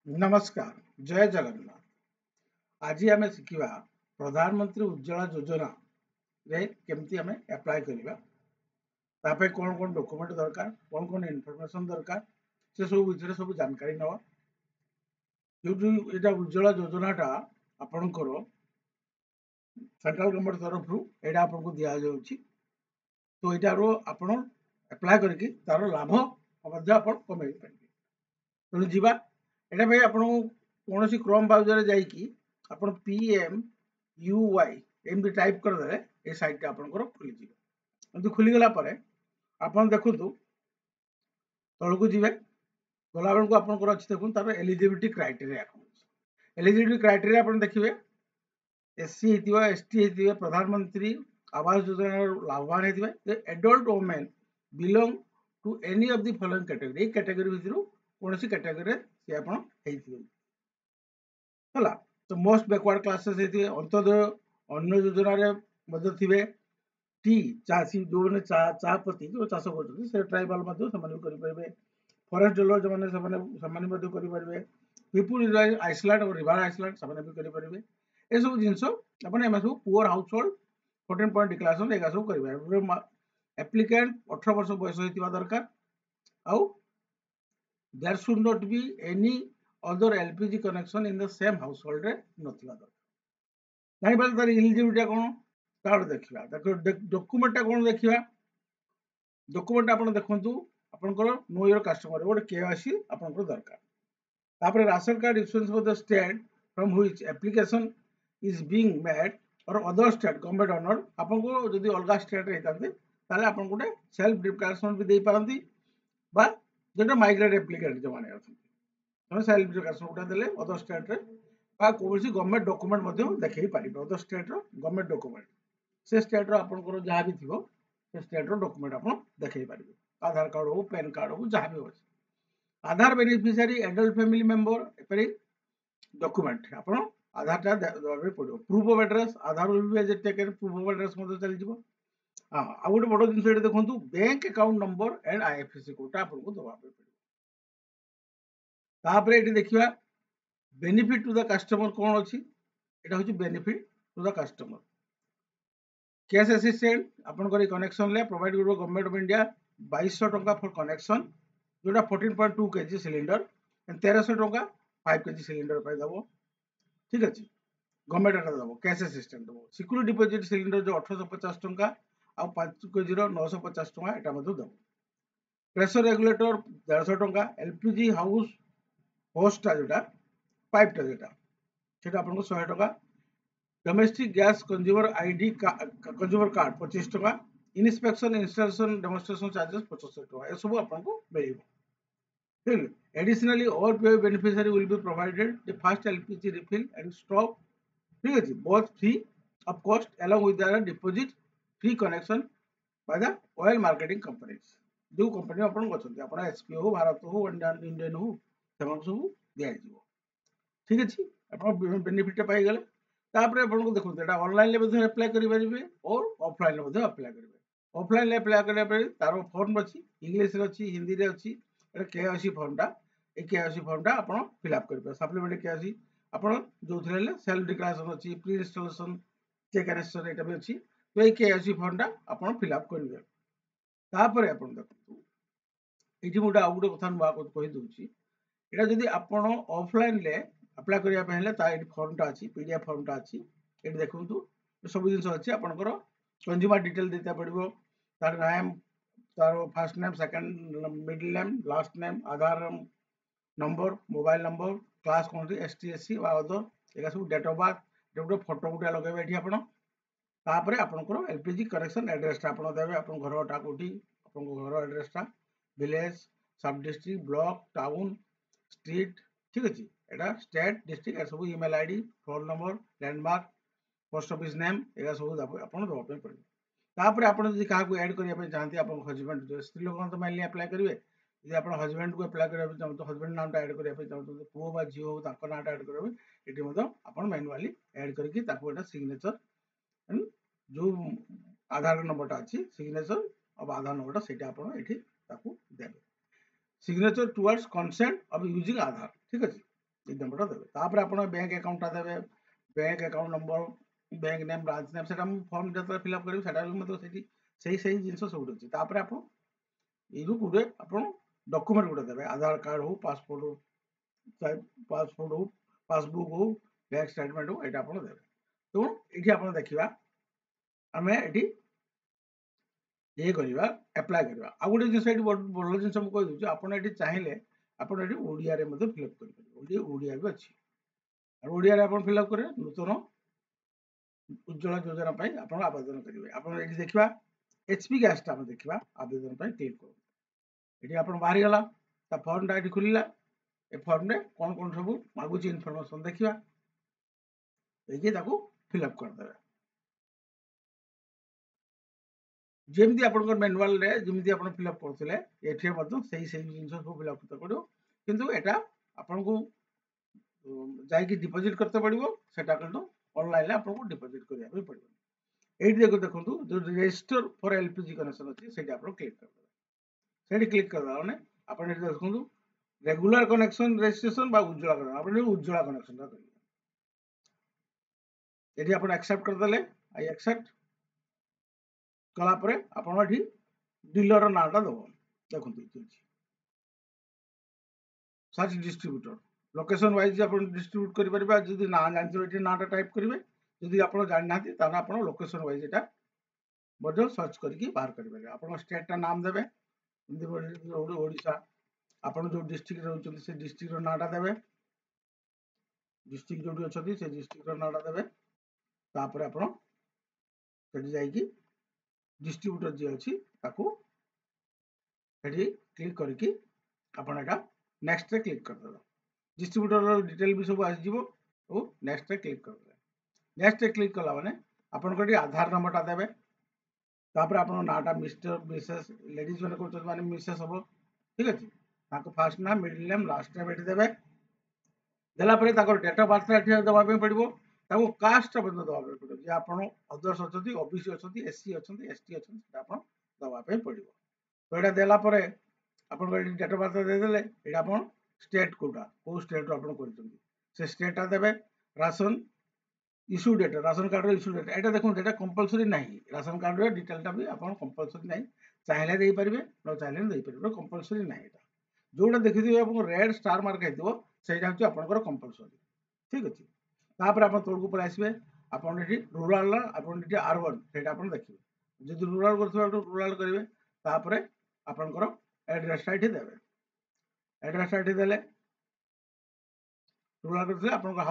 नमस्कार जय जगन्नाथ। आज आम शिखा प्रधानमंत्री उज्ज्वला योजना रे केमती आम अप्लाई करवा कौन कौन डॉक्यूमेंट दरकार कौन कौन इनफॉरमेशन दरकार से सब विषय सब जानकारी नवा जो यहाँ उज्ज्वला योजनाटा आपणकर सेंट्रल गवर्नमेंट तरफ यहाँ आपको दि जाऊँगी। तो यहाँ आप अप्लाई करके तार लाभ आप कमे पारे। तेणु जीवा एटा भाई आपन कौन क्रोम ब्राउजर जाइए आप PMUY एमती टाइप करदे ये साइट आपंकर खुलीज। एमती खुलीगला आप देखु तौक जी गला बेलू आपंकर अच्छी देखो तार एलिजिबिलिटी क्राइटेरिया कौन। एलिजिबिलिटी क्राइटेरिया आप देखिए SC ST प्रधानमंत्री आवास योजना लाभवान होते adult women belong to any of the following category. ये कैटेगरी भितर कौन सी कैटेगरी सी आप तो मोस्ट बैकवर्ड क्लासेस होते अंत्योदय अन्न योजन थे टी चाषी जो मैंने चापत्ती जो चाष कर ट्राइबाल करेंगे। फॉरेस्ट डीलर जो मैंने करेंगे। पीपुल आइसलैंड और रिवर आइसलैंड से करेंगे। ये सब जिन सब poor household 14 point declaration एगा सब करेंगे। एप्लिकेंट 18 वर्ष बयस होता दरकार। आउ there should not be any other LPG connection in the same household रे नथिबा दरकार। नहीं बार तार एलिजिबिलिटी कौन तार देखा डॉक्यूमेंटा कौन देखा डॉक्यूमेंट आप देखु आपंकर नो योर कस्टमर गोटे KYC आपंकर दरकार। तापर ration card issuance for the state from which application is being made और अदर स्टेट गवर्नमेंट ऑनर्ड आपको जदि अलग स्टेट होते आप गोटे सेल्फ डिक्लेरेशन भी दे पारती जो माइग्रेट एप्लिकेंट जो मैंने अच्छे सेल्फ डिक्लेरेशन गोटे देले अदर स्टेट रे कौन गवर्नमेंट डॉक्यूमेंट देखा पारे अदर स्टेट गवर्नमेंट डॉक्यूमेंट से स्टेट आपंकर जहाँ भी थी से स्टेट डॉक्यूमेंट आप देखा पारे। आधार कार्ड हो पैन कार्ड हो जहाँ भी अच्छे Aadhaar beneficiary adult family member एपरी डॉक्यूमेंट आप आधार टा देवाई पड़ो। Proof of address Aadhaar proof of address चलो। हाँ आ गए बड़ जिन देखो bank account number and IFSC code आपको दवाई पड़ो। ये देखा बेनिफिट टू द कस्टमर कौन अच्छी यहाँ हूँ benefit to the customer. Cash assistant आपंकर कनेक्शन ले प्रोवाइड कर गवर्नमेंट ऑफ इंडिया 2200 टंका फॉर कनेक्शन जोटा 14.2 kg सिलिंडर 1300 टंका 5 kg सिलिंडर दब। ठीक अच्छे गवर्नमेंट एटा दब कैश असिस्टेंट दब। सिक्यूरिटी डिपोजिट सिलिंडर जो 1850 टंका आ 5 kg 950 टंका यहाँ दब। प्रेशर रेगुलेटर 150 टंका। LPG हाउस होस्टा जोटा पाइपटा जोटा आप 100 टंका। Domestic gas consumer ID consumer card 25 टंका। इन्स्पेक्शन इंस्टॉलेशन डेमोन्स्ट्रेशन चार्जेस 75 टंका ये सब आपको मिल। Additionally, all POI beneficiary will be provided the first LPG refill and stop. ठीक है both free of cost along with their deposit free connection by the oil marketing companies जो company अपन अच्छा SPO हो भारत हो इंडियन हो सब दिया। ठीक अच्छे आप बेनिफिट पाईगले। आपको देखो यहाँ ऑनलाइन अप्लाई करेंगे और ऑफलाइन अप्लाई करेंगे। ऑफलाइन अप्लाई करने तार फॉर्म अच्छी इंग्लीश अच्छी हिंदी में अच्छी KYC फॉर्मटा ये KYC फॉर्मटा आप फिलअप करेंगे। सप्लीमेंट KYC आप जो सेल्फ डिक्लेरेशन अच्छी प्री इंस्टॉलेशन चेक कनेक्शन यहाँ भी अच्छी तो ये KYC फॉर्मटा आप फिलअप करेंगे। तापर आप देखो ये गोटे आउ गोटे कथा नुआ कहीदे यहाँ जब आप ऑफलाइन अप्लाई करने फॉर्मटा अच्छी PDF फॉर्मटा अच्छी ये देखो सब जिन अच्छी आपंकर कंज्यूमर डिटेल देता पड़ो तार नाम तार first name second middle name last name Aadhaar number mobile number class कौन ST SC अदर ये सब डेट ऑफ बर्थ गोटे फोटो गोटे लगे ये आपंकर आपंकर LPG कनेक्शन एड्रेसटा आप देवे आप घरटा कौटी आप घर एड्रेसटा विलेज सब डिस्ट्रिक्ट ब्लॉक टाउन स्ट्रीट। ठीक अच्छे यहाँ स्टेट डिस्ट्रिक्ट सब email ID phone number landmark post office name ये सब आप दवाई पड़े। तापर आप क्या एड करने चाहते आप हजबैंड जो स्त्री लोक तो मेनली अप्लाई करेंगे यदि आप हजबैंड को अप्लाई करने चाहते हजबैंड नामटा एड करने चाहते पुओ बा झील हो नाटा एड करेंगे ये आप मैनुअली एड करके सिग्नेचर जो आधार नंबरटा अच्छी सिग्नेचर अब आधार नंबरटा से देवे signature towards consent of using Aadhaar. ठीक अच्छे এই নম্বরটা দেবে তারপরে আপনার ব্যাঙ্ক আকাউন্টটা দেবে ব্যাঙ্ক আকাউন্ট নম্বর ব্যাঙ্ক নেম ব্রাঞ্চ নেম সেটা ମୁଁ ଫର୍ମ ଯେତେବେଳେ ଫିଲ୍ଅପ୍ କରିବି ସେଟା ବି ମଧ୍ୟ ସେଠି ସେଇ ଜିନିଷ ସବୁଠି ଅଛି ତାପରେ ଆପଣ ଏଇରୁ ଗୋଟେ ଆପଣ ଡକୁମେଣ୍ଟ ଗୋଟେ ଦେବେ ଆଧାର କାର୍ଡ ହଉ ପାସପୋର୍ଟ ହଉ ପାସବୁକ୍ ହଉ ବ୍ୟାଙ୍କ ଷ୍ଟେଟମେଣ୍ଟ ହଉ ଏଇଟା ଆପଣ ଦେବେ ତେଣୁ ଏଇଠି ଆପଣ ଦେଖିବା ଆମେ ଏଠି ଇଏ କରିବା ଆପ୍ଲାଏ କରିବା ଆଉ ଗୋଟେ ଜିନିଷ ଏଠି ଭଲ ଜିନିଷ ମୁଁ କହିଦେଉଛି ଆପଣ ଏଠି ଚାହିଁଲେ ଆପଣ ଏଠି ଓଡ଼ିଆରେ ମଧ୍ୟ ଫିଲ୍ଅପ୍ କରିପାରିବେ ଓଡ଼ିଆ ବି ଅଛି ଆଉ ଓଡ଼ିଆରେ ଆପଣ ଫିଲ୍ଅପ୍ କରିବେ ନୂତନ ଉଜ୍ଜ୍ୱଳ ଯୋଜନା ପାଇଁ ଆପଣ ଆବେଦନ କରିବେ ଆପଣ ଏଠି ଦେଖିବା ଏଚପି ଗ୍ୟାସଟା ଆମେ ଦେଖିବା ଆବେଦନ ପାଇଁ କ୍ଲିକ୍ କରନ୍ତୁ ଏଠି ଆପଣ ବାହାରିଗଲା ତା ଫର୍ମଟା ଏଠି ଖୋଲିଲା ଏ ଫର୍ମରେ କ'ଣ କ'ଣ ସବୁ ମାଗୁଛି ଇନଫର୍ମେସନ୍ ଦେଖିବା ଦେଇକି ତାକୁ ଫିଲ୍ଅପ୍ କରିଦେବେ ଯେମିତି ଆପଣଙ୍କର ମ୍ୟାନୁଆଲରେ ଯେମିତି ଆପଣ ଫିଲ୍ଅପ୍ କରୁଥିଲେ ଏଠିରେ ମଧ୍ୟ ସେଇ ଜିନିଷ ସବୁ ଫିଲ୍ଅପ୍ କରତେ ପଡ଼ିବ କିନ୍ତୁ ଏଇଟା ଆପଣଙ୍କୁ ଯାଇକି ଡିପୋଜିଟ୍ କରତେ ପଡ଼ିବ ସେଟା କିନ୍ତୁ ଅନଲାଇନରେ ଆପଣଙ୍କୁ ଡିପୋଜିଟ୍ କରିବା ପାଇଁ ପଡ଼ିବ এইটি দেখন্তু जो ରେଜିଷ୍ଟର ଫର ଏଲପିଜି କନେକ୍ସନ ଅଛି ସେଇଠି ଆପଣ କ୍ଲିକ୍ କରିଦେବେ ସେଇଠି କ୍ଲିକ୍ କରିଦେଲା ମାନେ ଆପଣ ଏଠି ଦେଖନ୍ତୁ ରେଗୁଲାର କନେକ୍ସନ ରେଜିଷ୍ଟ୍ରେସନ ବା ଉଜ୍ଜ୍ୱଳା କନେକ୍ସନ ଆପଣ ଉଜ୍ଜ୍ୱଳା କନେକ୍ସନଟା କରିବେ ଏଠି ଆପଣ ଆକ୍ସେପ୍ଟ କରିଦେଲେ ଆଇ ଆକ୍ସେପ୍ଟ କଲା ପରେ ଆପଣ ଏଠି ଡିଲର ନାଁଟା ଦେବ ଦେଖନ୍ତୁ ଏଠି ଅଛି ସର୍ଚ୍ଚ ଡିଷ୍ଟ୍ରିବ୍ୟୁଟର ଲୋକେସନ ୱାଇଜ ଆପଣ ଡିଷ୍ଟ୍ରିବ୍ୟୁଟ କରିପାରିବେ ଯଦି ନା ଜାଣିଥିବେ ଏଠି ନାଁଟା ଟାଇପ୍ କରିବେ ଯଦି ଆପଣ ଜାଣିନାହାନ୍ତି ତାହେଲେ ଆପଣ ଲୋକେସନ ୱାଇଜ ଏଟା ମଧ୍ୟ ସର୍ଚ୍ଚ କରିକି ବାହାର କରିପାରିବେ ଆପଣ ଷ୍ଟେଟଟା ନାମ ଦେବେ ଯେମିତି ଓଡ଼ିଶା ଆପଣ ଯେଉଁ ଡିଷ୍ଟ୍ରିକ୍ଟରେ ରହୁଛନ୍ତି ସେ ଡିଷ୍ଟ୍ରିକ୍ଟର ନାଁଟା ଦେବେ ଡିଷ୍ଟ୍ରିକ୍ଟ ଯେଉଁଠି ଅଛନ୍ତି ସେ ଡିଷ୍ଟ୍ରିକ୍ଟର ନାଁଟା ଦେବେ ତାପରେ ଆପଣ ସେଠି ଯାଇକି ଡିଷ୍ଟ୍ରିବ୍ୟୁଟର ଯିଏ ଅଛି ତାକୁ ସେଠି କ୍ଲିକ୍ କରିକି ଆପଣ ଏଇଟା ନେକ୍ସଟରେ କ୍ଲିକ୍ କରିଦେବେ ଡିଷ୍ଟ୍ରିବ୍ୟୁଟରର ଡିଟେଲ ବି ସବୁ ଆସିଯିବ ଓ ନେକ୍ସଟରେ କ୍ଲିକ୍ କରିଦେବେ ନେକ୍ସଟରେ କ୍ଲିକ୍ କଲା ମାନେ ଆପଣଙ୍କର ଏଠି ଆଧାର ନମ୍ବରଟା ଦେବେ ତାପରେ ଆପଣଙ୍କ ନାଁଟା ମିଷ୍ଟର ମିସେସ୍ ଲେଡିଜ୍ ମାନେ କରୁଛନ୍ତି ମାନେ ମିସେସ୍ ହବ ଠିକ୍ ଅଛି ତାଙ୍କ ଫାର୍ଷ୍ଟ ନାମ ମିଡିଲ୍ ନେମ୍ ଲାଷ୍ଟ ନେମ୍ ଏଠି ଦେବେ ଦେଲା ପରେ ତାଙ୍କର ଡେଟ୍ ଅଫ୍ ବାର୍ଥଟା ଏଠି ଦେବା ପାଇଁ ପଡ଼ିବ ତାକୁ କାଷ୍ଟଟା ମଧ୍ୟ ଦେବା ପାଇଁ ପଡ଼ିବ ଯେ ଆପଣ ଅଦର୍ସ ଅଛନ୍ତି ଓବିସି ଅଛନ୍ତି ଏସସି ଅଛନ୍ତି ଏସଟି ଅଛନ୍ତି ସେଟା ଆପଣ ଦେବା ପାଇଁ ପଡ଼ିବ ତ ଏଇଟା ଦେଲା ପରେ ଆପଣଙ୍କର ଏଠି ଡେଟ୍ ଅଫ୍ ବାର୍ଥ ଦେଇଦେଲେ ଏଇଟା ଆପଣ ଷ୍ଟେଟ୍ କୋଉଟା କୋଉ ଷ୍ଟେଟ୍ରୁ ଆପଣ କରିଛନ୍ତି ସେ ଷ୍ଟେଟ୍ଟା ଦେବେ ration issue date ration card issue date एटा देखो एटा कंपलसरी नहीं राशन कार्ड रे डिटेलटा भी आपण कंपलसरी नहीं चाहिले देई परिबे न चाहिले देई परिबे कंपलसरी नहीं एटा जोटा देखिथिबे आपण रेड स्टार मार्क हेतिबो सेटा होची आपनकर कंपलसरी ठीक अछि तापर आपण तोळकु पळे आसीबे आपण एठी रूरल आपण एठी अर्बन सेटा आपण देखिबे जदि रूरल करथिबे आपण रूरल करिवे तापर आपनकर एड्रेस एठी देबे एड्रेस एठी देले रूरल करथिले आपनकर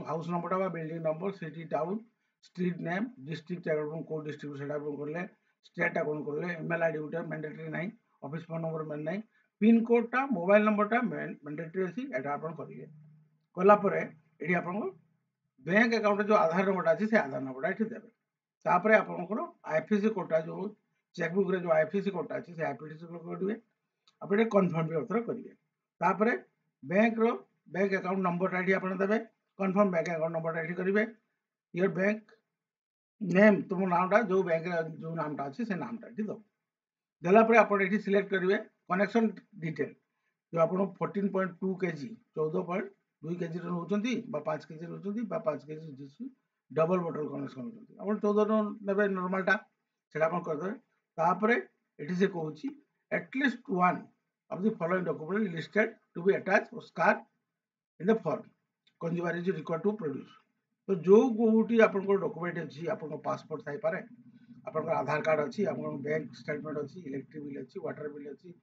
हाउस नंबरटा बा building number city town street name district आपण को डिस्ट्रिक्ट सेटा आपण करले स्टेट आपण करले ईमेल आईडी उटा मैंडेटरी नाही ऑफिस फोन नंबर मैन नाही पिन कोडटा मोबाइल नंबरटा मैंडेटरी अछि एटा आपण करिले कला परे एठी आपण बैंक अकाउंट जो आधार नंबरटा अछि से आधार नंबरटा एठी देबे तापरे आपनकर आईएफएससी कोडटा जो चेकबुक रे जो आईएफएससी कोडटा अछि से आईएफएससी कोड करिवे आपण कन्फर्म भी अथर करिवे तापरे बैंक रो बैंक अकाउंट नंबर एठी आपण देबे कन्फर्म बैंक अकाउंट नंबर एठी करिवे योर बैंक नेम तुम नामटा जो बैंक जो नामटा अछि से नामटा एठी दो देला पर आपण एठी सिलेक्ट करिवे कनेक्शन डिटेल जो आपण 14.2 केजी 14.2 केजी रो होचंती बा 5 केजी रो होचंती बा 5 केजी जिसु डबल बटल कनेक्शन होचंती आपण 14 रो नेबे नॉर्मलटा सेटा आपण कर देबे तापरे एठी से कहूची at least one of the following document listed to be attached or scan in the form consumer is required to produce तो जो कोटी आपन डॉक्यूमेंट अछि आपन पासपोर्ट थाई पारे आपन आधार कार्ड अछि आपन बैंक स्टेटमेंट अछि इलेक्ट्रिक बिल अछि वाटर बिल अछि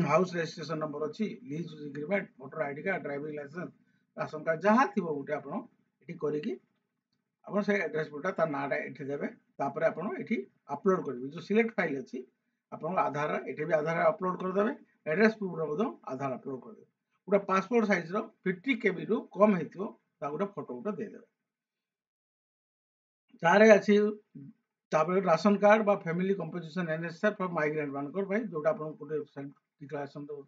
हाउस रजिस्ट्रेशन नंबर अछि lease agreement voter ID card driving licence ration card जहाँ थिबो गुटे आपन एठी करिकी आपन से एड्रेस बुटा ता नाडा एठी देबे तापरे आपन एठी अपलोड करबे जो सिलेक्ट फाइल अछि आपन आधार एठी भी आधार अपलोड कर देबे एड्रेस प्रूफ रो बदो आधार अपलोड कर देबे पूरा पासपोर्ट साइज रो 50 केबी रो कम हेतियो ता गुटे फोटो गुटे दे देबे तारे अछि तापर राशन कार्ड बा family composition NSR for migrant मानकर भाई जोटा आपन गुटे सेल्फ डिक्लेरेशन दो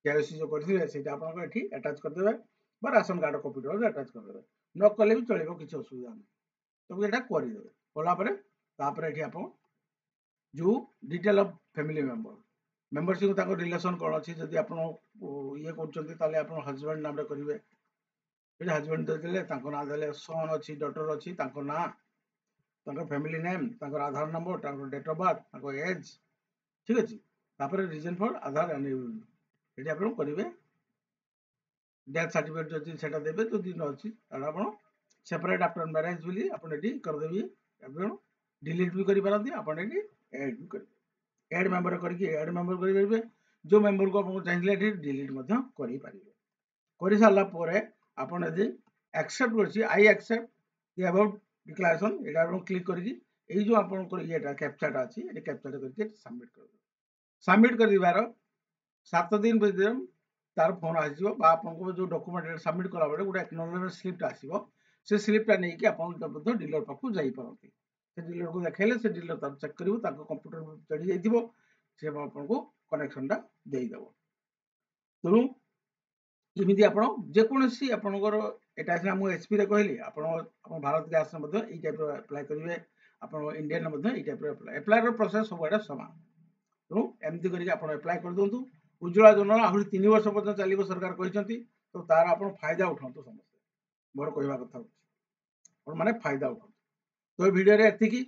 केवाईसी जो करथिले सेटा आपन एठी अटैच कर देबे बा राशन कार्ड कॉपी रो अटैच कर देबे न कले भी चलिबो किछ असुविधा नै तो एटा करि देबे कोला परे तापर एठी आपन जो डिटेल ऑफ फैमिली मेंबरशिप ताको रिलेशन कोन अछि जदि आपन ये करचंती ताले आपन हस्बैंड नाम रे करिवे ଏଠି ହଜବେଣ୍ଡ ଦେଇଦେଲେ, ତାଙ୍କ ନାଁ ଦେଲେ, ସନ୍ ଅଛି, ଡଟର ଅଛି, ତାଙ୍କ ନାଁ, ତାଙ୍କ ଫ୍ୟାମିଲି ନେମ୍, ତାଙ୍କର ଆଧାର ନମ୍ବର, ତାଙ୍କର ଡେଟ୍ ଅଫ୍ ବାର୍ଥ, ତାଙ୍କ ଏଜ୍, ଠିକ୍ ଅଛି। ତାପରେ ରିଜନ୍ ଫର୍ ଆଧାର ଏନେବଲମେଣ୍ଟ ଏଠି ଆପଣ କରିବେ। ଡେଥ୍ ସାର୍ଟିଫିକେଟ୍ ଯଦି ସେଟା ଦେବେ, ଯଦି ନ ଅଛି ତାହେଲେ ଆପଣ ସେପାରେଟ୍ ଆଫ୍ଟର ମ୍ୟାରେଜ୍ ବୋଲି ଆପଣ ଏଠି କରିଦେବି। ଆପଣ ଡିଲିଟ୍ ବି କରିପାରନ୍ତି, ଆପଣ ଏଠି ଏଡ୍ ବି କରିବେ। ଏଡ୍ ମେମ୍ବର କରିକି ଏଡ୍ ମେମ୍ବର କରିପାରିବେ। ଯେଉଁ ମେମ୍ବରକୁ ଆପଣ ଚାହିଁଥିଲେ ଏଠି ଡିଲିଟ୍ ମଧ୍ୟ କରିପାରିବେ। କରିସାରିଲା ପରେ ଆପଣ ଯଦି ଆକ୍ସେପ୍ଟ କରିଛି, I accept the about declaration, ଏଇଟା ଆପଣ କ୍ଲିକ୍ କରିକି ଏଇ ଯେଉଁ ଆପଣଙ୍କର ଇଏଟା କ୍ୟାପ୍ଚାଟା ଅଛି, ଏଠି କ୍ୟାପ୍ଚାଟା କରିକି ସବମିଟ୍ କରିଦେବେ। ସବମିଟ୍ କରିବାର 7 ଦିନ ଭିତରେ ତାର ଫୋନ୍ ଆସିଯିବ, ବା ଆପଣଙ୍କୁ ଯେଉଁ ଡକୁମେଣ୍ଟ ସବମିଟ୍ କଲାବେଳେ ଗୋଟେ ଆକ୍ନୋଲେଜମେଣ୍ଟ ସ୍ଲିପ୍ଟା ଆସିବ, ସେ ସ୍ଲିପ୍ଟା ନେଇକି ଆପଣ ମଧ୍ୟ ଡିଲର ପାଖକୁ ଯାଇପାରନ୍ତି। ସେ ଡିଲରକୁ ଦେଖାଇଲେ ସେ ଡିଲର ତାକୁ ଚେକ୍ କରିବ, ତାଙ୍କ କମ୍ପ୍ୟୁଟର ଚଢ଼ି ଯାଇଥିବ, ସେ ଆପଣଙ୍କୁ କନେକ୍ସନଟା ଦେଇଦେବ। ତେଣୁ ଏମିତି ଆପଣ ଯେକୌଣସି ଆପଣଙ୍କର, ଏଇଟା ସିନା ମୁଁ ଏଚ୍ପିରେ କହିଲି, ଆପଣ ଭାରତ ଗ୍ୟାସ୍ରେ ମଧ୍ୟ ଏଇ ଟାଇପ୍ର ଆପ୍ଲାଏ କରିବେ, ଆପଣ ଇଣ୍ଡିଆନରେ ମଧ୍ୟ ଏଇ ଟାଇପ୍ର ଆପ୍ଲାଏର ପ୍ରୋସେସ୍ ସବୁଆଡ଼େ ସମାନ। ତେଣୁ ଏମିତି କରିକି ଆପଣ ଆପ୍ଲାଏ କରିଦିଅନ୍ତୁ। ଉଜ୍ଜ୍ୱଳା ଯୋଜନା ଆହୁରି 3 ବର୍ଷ ପର୍ଯ୍ୟନ୍ତ ଚାଲିବ, ସରକାର କହିଛନ୍ତି। ତ ତାର ଆପଣ ଫାଇଦା ଉଠାନ୍ତୁ ସମସ୍ତେ, ମୋର କହିବା କଥା ହେଉଛି ଆପଣମାନେ ଫାଇଦା ଉଠାନ୍ତୁ। ତ ଏ ଭିଡ଼ିଓରେ ଏତିକି।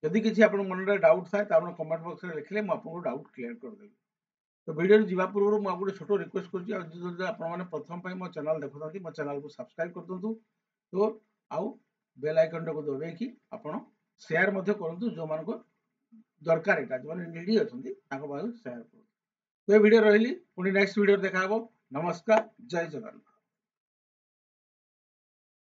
ଯଦି କିଛି ଆପଣଙ୍କ ମନରେ ଡାଉଟ୍ ଥାଏ, ତ ଆପଣ କମେଣ୍ଟ ବକ୍ସରେ ଲେଖିଲେ ମୁଁ ଆପଣଙ୍କୁ ଡାଉଟ୍ କ୍ଲିୟର କରିଦେବି। ତ ଭିଡ଼ିଓରେ ଯିବା ପୂର୍ବରୁ ମୁଁ ଗୋଟେ ଛୋଟ ରିକ୍ୱେଷ୍ଟ କରୁଛି, ଆଉ ଯଦି ଆପଣମାନେ ପ୍ରଥମ ପାଇଁ ମୋ ଚ୍ୟାନେଲ୍ ଦେଖୁଛନ୍ତି, ମୋ ଚ୍ୟାନେଲକୁ ସବସ୍କ୍ରାଇବ୍ କରିଦିଅନ୍ତୁ। ତ ଆଉ ବେଲ୍ ଆଇକନ୍ଟାକୁ ଦବାଇକି ଆପଣ ସେୟାର ମଧ୍ୟ କରନ୍ତୁ, ଯେଉଁମାନଙ୍କୁ ଦରକାର, ଏଇଟା ଯେଉଁମାନେ ନିଡି ଅଛନ୍ତି ତାଙ୍କ ପାଖକୁ ସେୟାର କରନ୍ତୁ। ତ ଏ ଭିଡ଼ିଓ ରହିଲି, ପୁଣି ନେକ୍ସଟ ଭିଡ଼ିଓରେ ଦେଖା ହେବ। ନମସ୍କାର, ଜୟ ଜଗନ୍ନାଥ।